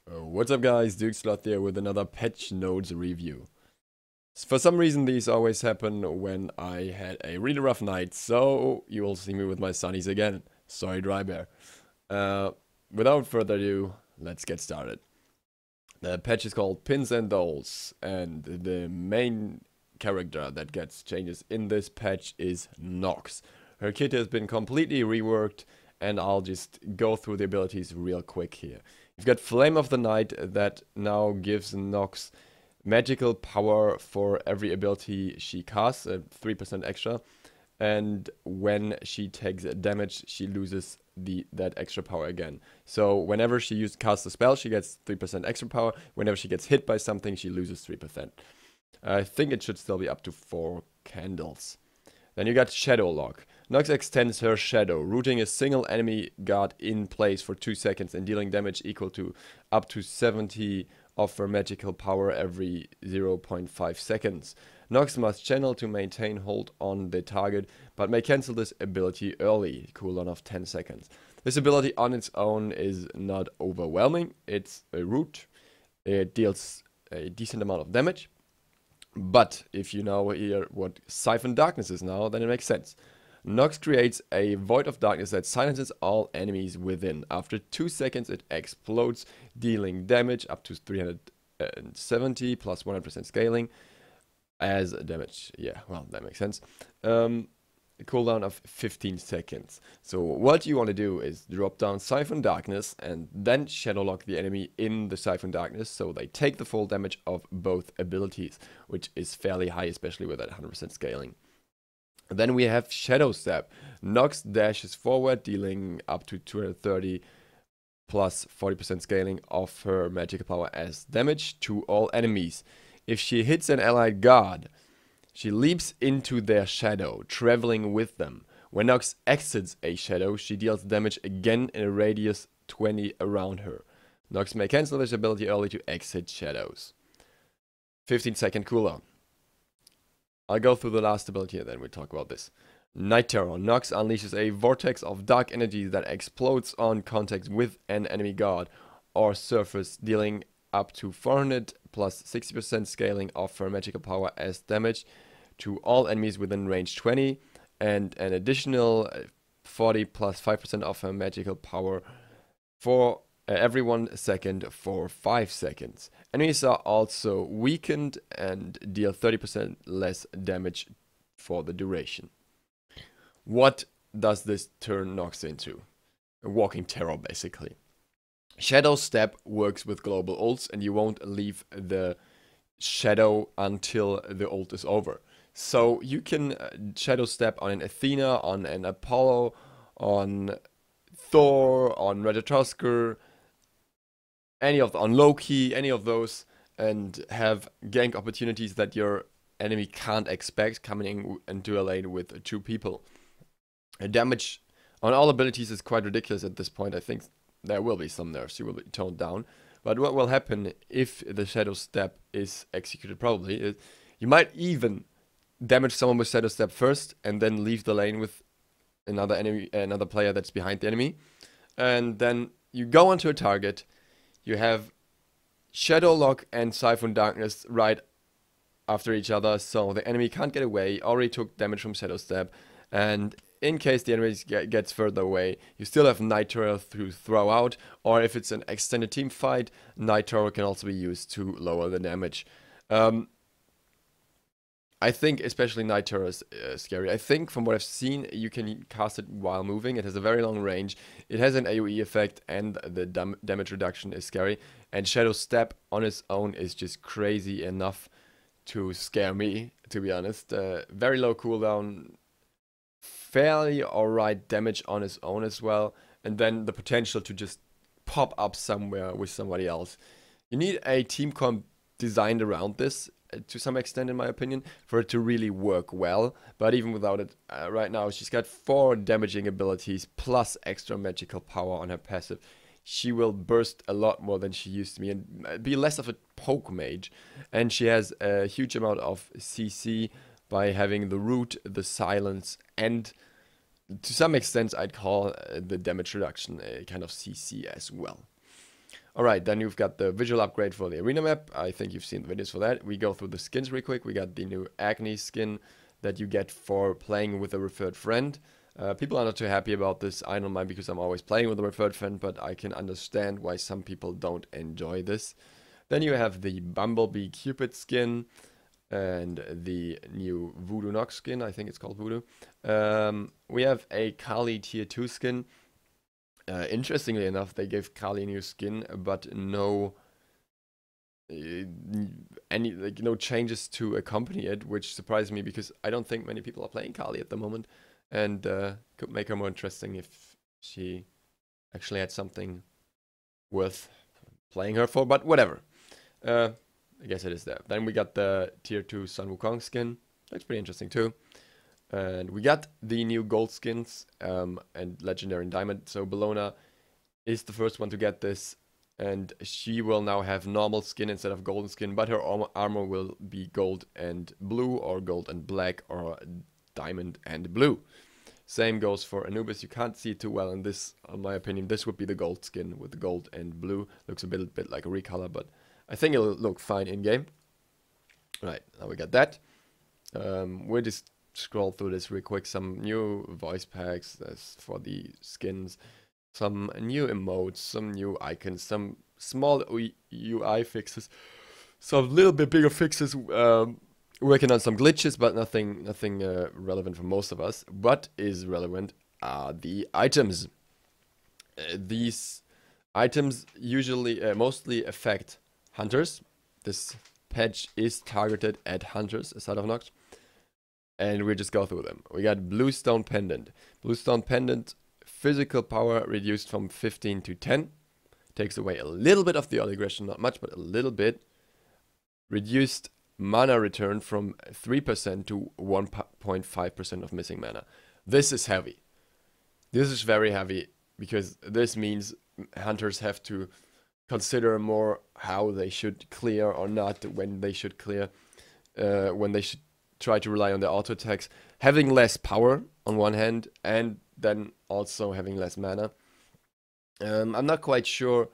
What's up guys, Duke Sloth here with another patch notes review. For some reason these always happen when I had a really rough night, so you will see me with my sunnies again. Sorry Dry Bear. Without further ado, let's get started. The patch is called Pins and Dolls, and the main character that gets changes in this patch is Nox. Her kit has been completely reworked, and I'll just go through the abilities real quick here. You've got Flame of the Night that now gives Nox magical power for every ability she casts, 3% extra. And when she takes damage, she loses that extra power again. So whenever she casts a spell, she gets 3% extra power. Whenever she gets hit by something, she loses 3%. I think it should still be up to 4 candles. Then you got Shadow Lock. Nox extends her shadow, rooting a single enemy guard in place for 2 seconds and dealing damage equal to up to 70 of her magical power every 0.5 seconds. Nox must channel to maintain hold on the target, but may cancel this ability early, cooldown of 10 seconds. This ability on its own is not overwhelming, it's a root, it deals a decent amount of damage. But if you know here what Siphon Darkness is now, then it makes sense. Nox creates a void of darkness that silences all enemies within. After 2 seconds it explodes, dealing damage up to 370 plus 100% scaling as damage. Yeah, well, that makes sense. A cooldown of 15 seconds. So what you want to do is drop down Siphon Darkness and then Shadow Lock the enemy in the Siphon Darkness so they take the full damage of both abilities, which is fairly high, especially with that 100% scaling. Then we have Shadow Step. Nox dashes forward, dealing up to 230 plus 40% scaling of her magical power as damage to all enemies. If she hits an allied guard, she leaps into their shadow, traveling with them. When Nox exits a shadow, she deals damage again in a radius 20 around her. Nox may cancel this ability early to exit shadows. 15-second cooldown. I'll go through the last ability and then we'll talk about this. Night Terror. Nox unleashes a vortex of dark energy that explodes on contact with an enemy guard or surface, dealing up to 400 plus 60% scaling of her magical power as damage to all enemies within range 20, and an additional 40 plus 5% of her magical power for every 1 second for 5 seconds. Enemies are also weakened and deal 30% less damage for the duration. What does this turn Nox into? A walking terror, basically. Shadow Step works with global ults, and you won't leave the shadow until the ult is over. So you can Shadow Step on an Athena, on an Apollo, on Thor, on Ratatoskr, on Loki, any of those, and have gank opportunities that your enemy can't expect coming into a lane with 2 people. Damage on all abilities is quite ridiculous at this point. I think there will be some nerfs, you will be toned down. But what will happen if the Shadow Step is executed properly is you might even damage someone with Shadow Step first and then leave the lane with another player that's behind the enemy. And then you go onto a target, you have Shadow Lock and Siphon Darkness right after each other, so the enemy can't get away, already took damage from Shadow Step, and in case the enemy gets further away, you still have Night Terror to throw out, or if it's an extended team fight, Night Terror can also be used to lower the damage. I think especially Night Terror is scary. I think from what I've seen, you can cast it while moving. It has a very long range. It has an AoE effect, and the damage reduction is scary. And Shadow Step on its own is just crazy enough to scare me, to be honest. Very low cooldown, fairly alright damage on its own as well, and then the potential to just pop up somewhere with somebody else. You need a team comp designed around this to some extent, in my opinion, for it to really work well. But even without it, right now she's got 4 damaging abilities plus extra magical power on her passive. She will burst a lot more than she used to be and be less of a poke mage. And she has a huge amount of CC by having the root, the silence, and to some extent I'd call the damage reduction a kind of CC as well. Alright, then you've got the visual upgrade for the arena map. I think you've seen the videos for that. We go through the skins real quick. We got the new Agni skin that you get for playing with a referred friend. People are not too happy about this. I don't mind because I'm always playing with a referred friend, but I can understand why some people don't enjoy this. Then you have the Bumblebee Cupid skin and the new Voodoo Nox skin. I think it's called Voodoo. We have a Kali tier 2 skin. Interestingly enough, they gave Kali a new skin, but no no changes to accompany it, which surprised me because I don't think many people are playing Kali at the moment, and could make her more interesting if she actually had something worth playing her for. But whatever. I guess it is there. Then we got the tier 2 Sun Wukong skin. Looks pretty interesting too. And we got the new gold skins and legendary and diamond. So Bellona is the first one to get this, and she will now have normal skin instead of golden skin, but her armor will be gold and blue, or gold and black, or diamond and blue. Same goes for Anubis. You can't see it too well in this, in my opinion. This would be the gold skin with the gold and blue. Looks a bit like a recolor, but I think it'll look fine in game. Right, now we got that. We'll just scroll through this real quick. Some new voice packs for the skins, some new emotes, some new icons, some small UI fixes, some little bit bigger fixes. Working on some glitches, but nothing relevant for most of us. What is relevant are the items. These items usually mostly affect hunters. This patch is targeted at hunters aside of Nox, and we just go through them. We got Bluestone Pendant. Bluestone Pendant, physical power reduced from 15 to 10. Takes away a little bit of the aggression, not much, but a little bit. Reduced mana return from 3% to 1.5% of missing mana. This is heavy. This is very heavy, because this means hunters have to consider more how they should clear or not, when they should clear, when they should try to rely on their auto attacks, having less power on one hand, and then also having less mana. I'm not quite sure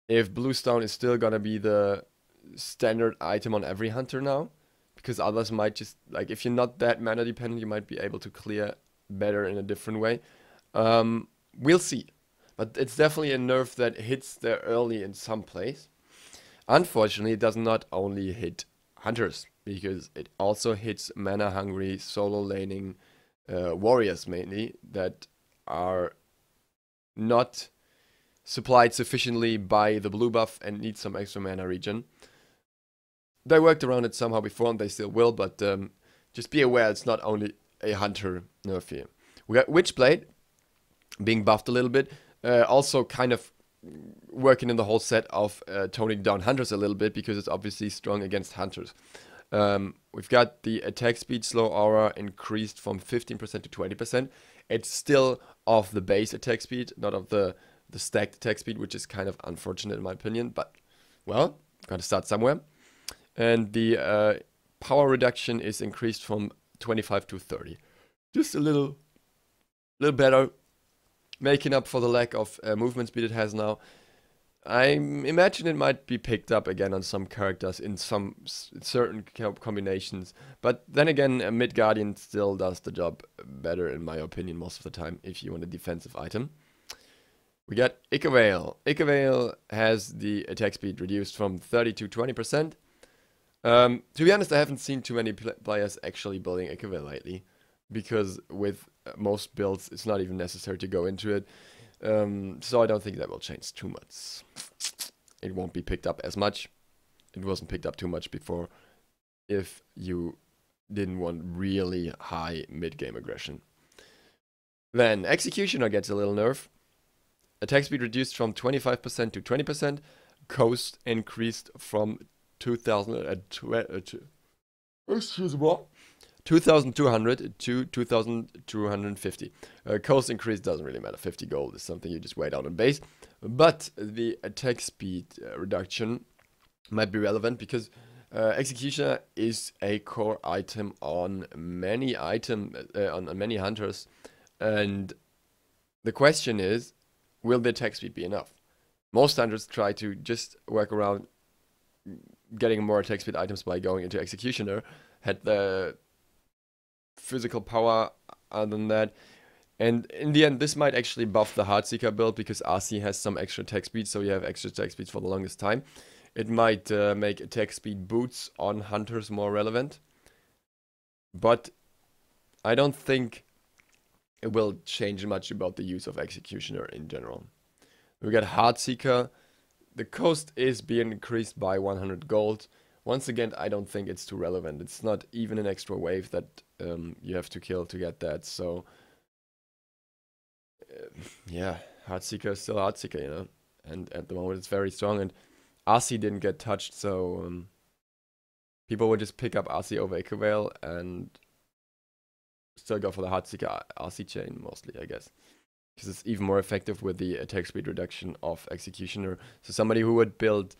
if Bluestone is still gonna be the standard item on every hunter now, because others might just, like, if you're not that mana dependent, you might be able to clear better in a different way. We'll see. But it's definitely a nerf that hits there early in some place. Unfortunately, it does not only hit hunters, because it also hits mana hungry, solo laning warriors mainly, that are not supplied sufficiently by the blue buff and need some extra mana regen. They worked around it somehow before, and they still will, but just be aware it's not only a hunter nerf here. We got Witchblade being buffed a little bit, also kind of working in the whole set of toning down hunters a little bit, because it's obviously strong against hunters. We've got the attack speed slow aura increased from 15% to 20%. It's still of the base attack speed, not of the stacked attack speed, which is kind of unfortunate in my opinion, but well, gotta start somewhere. And the power reduction is increased from 25 to 30. Just a little better, making up for the lack of movement speed it has now. I imagine it might be picked up again on some characters in some certain combinations. But then again, a Mid Guardian still does the job better, in my opinion, most of the time, if you want a defensive item. We got Icavale. Icavale has the attack speed reduced from 30 to 20%. To be honest, I haven't seen too many players actually building Icavale lately, because with most builds, it's not even necessary to go into it. So I don't think that will change too much. It won't be picked up as much. It wasn't picked up too much before, if you didn't want really high mid-game aggression. Then Executioner gets a little nerf. Attack speed reduced from 25% to 20%. Coast increased from 2,200 to 2,250. Coast increase doesn't really matter. 50 gold is something you just wait out on base. But the attack speed reduction might be relevant, because Executioner is a core item on many on many hunters, and the question is, will the attack speed be enough? Most hunters try to just work around getting more attack speed items by going into Executioner. Had the physical power other than that. And in the end, this might actually buff the Heartseeker build because RC has some extra attack speed, so you have extra attack speed for the longest time. It might make attack speed boots on hunters more relevant. But I don't think it will change much about the use of Executioner in general. We got Heartseeker. The cost is being increased by 100 gold. Once again, I don't think it's too relevant. It's not even an extra wave that you have to kill to get that. So, yeah, Heartseeker is still Heartseeker, you know. And at the moment, it's very strong. And RC didn't get touched, so people would just pick up RC over Ecoveil and still go for the Heartseeker RC chain mostly, I guess. Because it's even more effective with the attack speed reduction of Executioner. So somebody who would build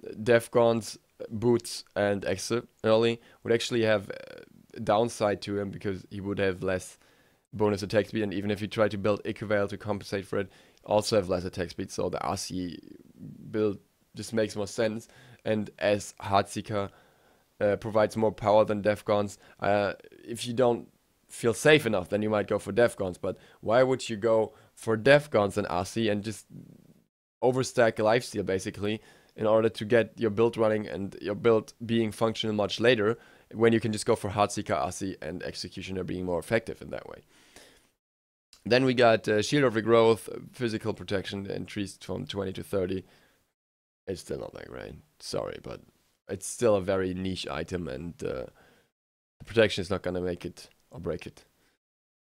Defgons, Boots, and Exe early would actually have a downside to him because he would have less bonus attack speed. And even if you try to build Ecoveil to compensate for it, also have less attack speed. So the RC build just makes more sense. And as Heartseeker provides more power than Defgons, if you don't feel safe enough, then you might go for Defgons. But why would you go for Defgons and RC and just overstack lifesteal basically in order to get your build running and your build being functional much later when you can just go for Heartseeker, RC, and Executioner being more effective in that way? Then we got Shield of Regrowth, physical protection increased from 20 to 30. It's still not that great. Sorry, but it's still a very niche item, and the protection is not gonna make it or break it.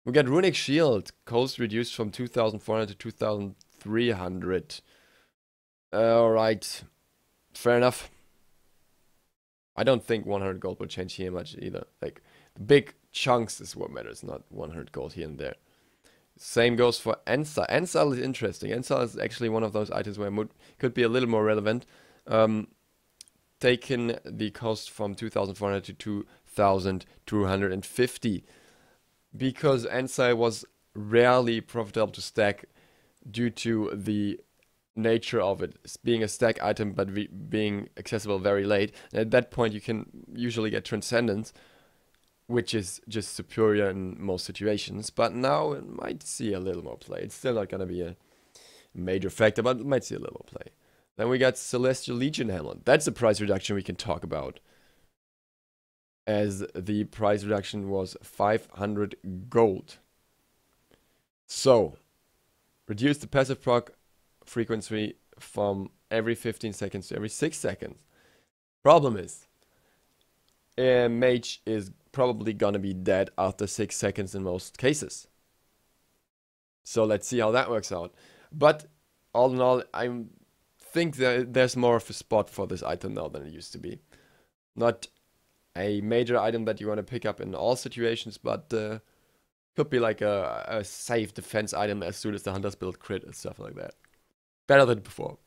We got Runic Shield, cost reduced from 2,400 to 2,300. Alright, fair enough. I don't think 100 gold will change here much either. Like, the big chunks is what matters, not 100 gold here and there. Same goes for Ensal. Ensal is interesting. Ensal is actually one of those items where could be a little more relevant. Taking the cost from 2,400 to 2,250. Because Ensal was rarely profitable to stack due to the nature of it being a stack item but being accessible very late. And at that point you can usually get Transcendence, which is just superior in most situations. But now it might see a little more play. It's still not going to be a major factor, but it might see a little more play. Then we got Celestial Legion Helmet. That's a price reduction we can talk about, as the price reduction was 500 gold. So, reduce the passive proc frequency from every 15 seconds to every 6 seconds. Problem is, a mage is probably gonna be dead after 6 seconds in most cases. So let's see how that works out. But all in all, I think there's more of a spot for this item now than it used to be. Not a major item that you want to pick up in all situations, but could be like a safe defense item as soon as the hunters build crit and stuff like that. Better than before.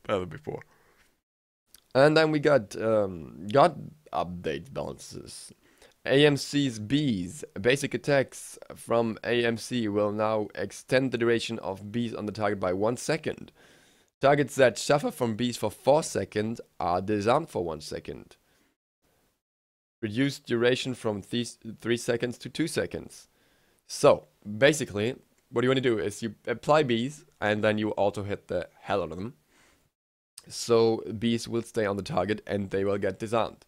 And then we got God update balances. AMC's bees. Basic attacks from AMC will now extend the duration of bees on the target by 1 second. Targets that suffer from bees for 4 seconds are disarmed for 1 second. Reduced duration from 3 seconds to 2 seconds. So, basically, what you want to do is you apply bees, and then you auto hit the hell out of them. So, bees will stay on the target, and they will get disarmed.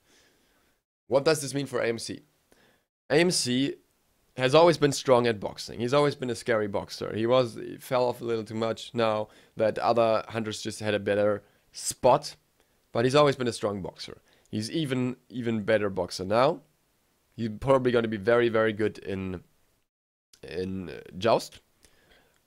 What does this mean for AMC? AMC has always been strong at boxing. He's always been a scary boxer. He fell off a little too much now that other hunters just had a better spot, but he's always been a strong boxer. He's even better boxer now. He's probably going to be very, very good in Joust.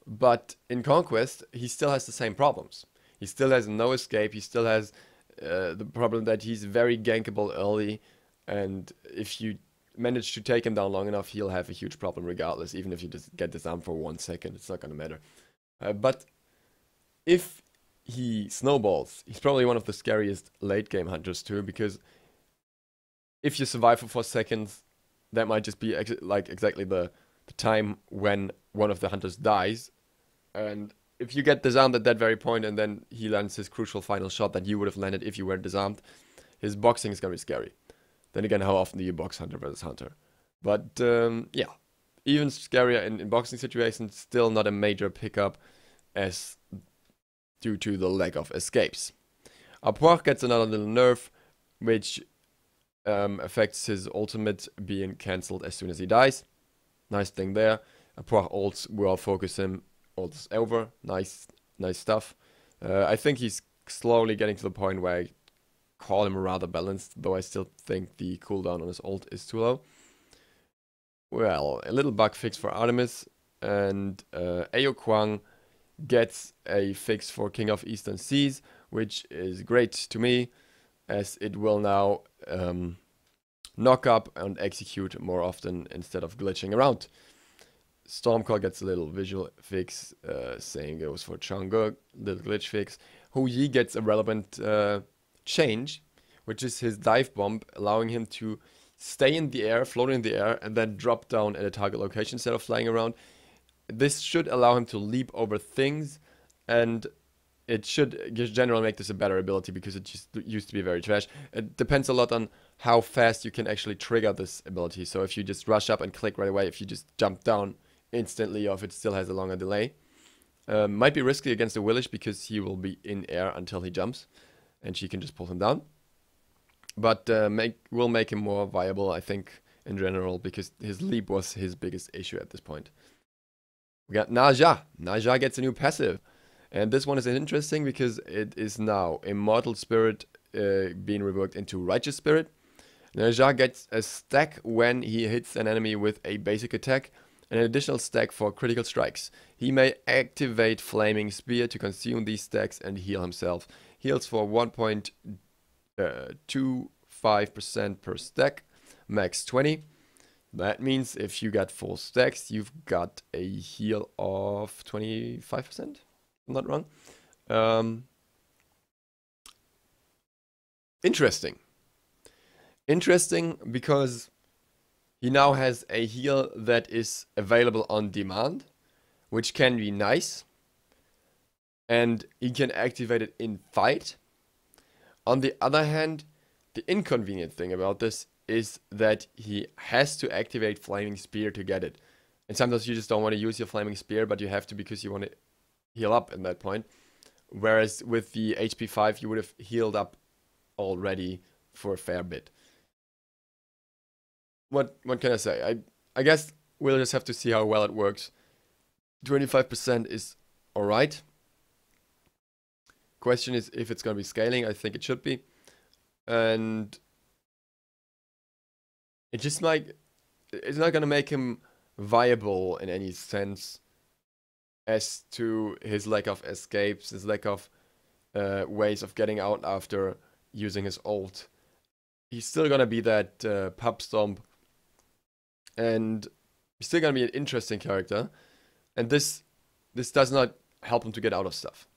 But in Conquest, he still has the same problems. He still has no escape. He still has the problem that he's very gankable early. And if you manage to take him down long enough, he'll have a huge problem regardless. Even if you just get disarmed for 1 second, it's not going to matter. But if he snowballs, he's probably one of the scariest late game hunters too, because if you survive for 4 seconds, that might just be exactly the time when one of the hunters dies, and if you get disarmed at that very point and then he lands his crucial final shot that you would have landed if you were disarmed, his boxing is going to be scary. Then again, how often do you box Hunter versus Hunter? But yeah, even scarier in boxing situations, still not a major pickup as due to the lack of escapes. Apoir gets another little nerf, which affects his ultimate being cancelled as soon as he dies. Nice thing there. Apoir ults will focus him. Ults over. Nice stuff. I think he's slowly getting to the point where I call him rather balanced, though I still think the cooldown on his ult is too low. Well, a little bug fix for Artemis, and Ayo Kwang gets a fix for King of Eastern Seas, which is great to me, as it will now knock up and execute more often instead of glitching around. Stormcall gets a little visual fix, same goes for Chang'e, little glitch fix. Hu Yi gets a relevant change, which is his dive bomb, allowing him to stay in the air, float in the air, and then drop down at a target location instead of flying around. This should allow him to leap over things, and it should generally make this a better ability because it just used to be very trash. It depends a lot on how fast you can actually trigger this ability. So if you just rush up and click right away, if you just jump down instantly, or if it still has a longer delay. Might be risky against the Willish because he will be in air until he jumps, and she can just pull him down. But will make him more viable, I think, in general, because his leap was his biggest issue at this point. We got Naja. Naja gets a new passive. And this one is interesting because it is now Immortal Spirit being reworked into Righteous Spirit. Naja gets a stack when he hits an enemy with a basic attack, and an additional stack for critical strikes. He may activate Flaming Spear to consume these stacks and heal himself. Heals for 1.25% per stack, max 20. That means if you got 4 stacks, you've got a heal of 25%. I'm not wrong. Interesting. Interesting because he now has a heal that is available on demand, which can be nice. And he can activate it in fight. On the other hand, the inconvenient thing about this is that he has to activate Flaming Spear to get it. And sometimes you just don't want to use your Flaming Spear, but you have to because you want to heal up in that point. Whereas with the HP 5, you would have healed up already for a fair bit. What can I say? I guess we'll just have to see how well it works. 25% is alright. Question is if it's going to be scaling. I think it should be. And it just might... It's not going to make him viable in any sense as to his lack of escapes, his lack of ways of getting out after using his ult. He's still going to be that pub stomp. And he's still going to be an interesting character. And this does not help him to get out of stuff.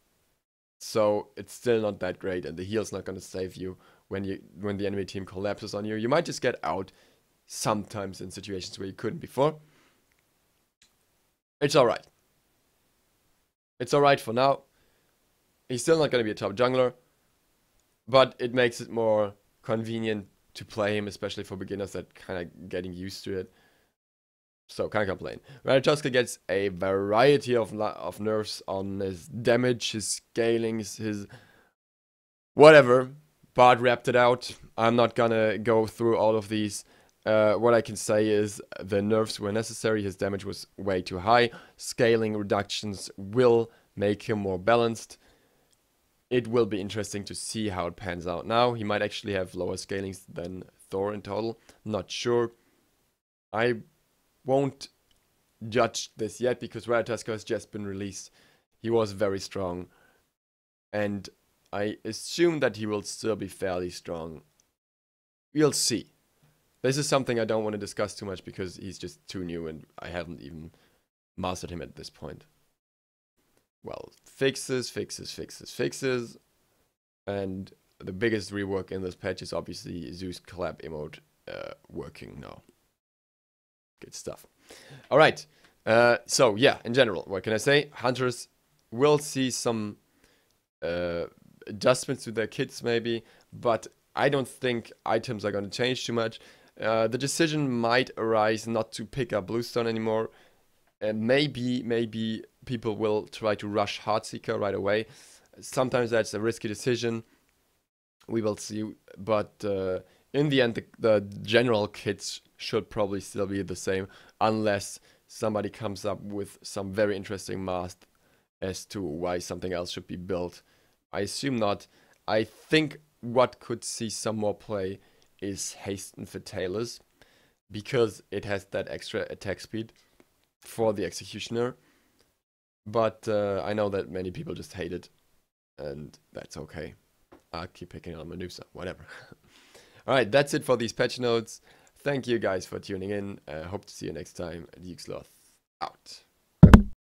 So it's still not that great. And the heal's not going to save you when the enemy team collapses on you. You might just get out sometimes in situations where you couldn't before. It's alright. It's alright for now. He's still not going to be a top jungler. But it makes it more convenient to play him, especially for beginners that kind of getting used to it. So, can't complain. Ratatoska gets a variety of nerfs on his damage, his scalings, his whatever. Bart wrapped it out. I'm not gonna go through all of these. What I can say is the nerfs were necessary. His damage was way too high. Scaling reductions will make him more balanced. It will be interesting to see how it pans out now. He might actually have lower scalings than Thor in total. Not sure. I won't judge this yet because Ratatoska has just been released. He was very strong. And I assume that he will still be fairly strong. We'll see. This is something I don't want to discuss too much because he's just too new and I haven't even mastered him at this point. Well, fixes. And the biggest rework in this patch is obviously Zeus collab emote working now. Good stuff. Alright, so yeah, in general, what can I say? Hunters will see some adjustments to their kits maybe, but I don't think items are going to change too much. The decision might arise not to pick up Bluestone anymore. Maybe people will try to rush Heartseeker right away. Sometimes that's a risky decision. We will see, but in the end, the general kits should probably still be the same, unless somebody comes up with some very interesting math as to why something else should be built. I assume not. I think what could see some more play is Hasten Fatalis, because it has that extra attack speed for the Executioner. But I know that many people just hate it, and that's okay. I'll keep picking on Medusa, whatever. Alright, that's it for these patch notes. Thank you guys for tuning in. Hope to see you next time. Duke Sloth out.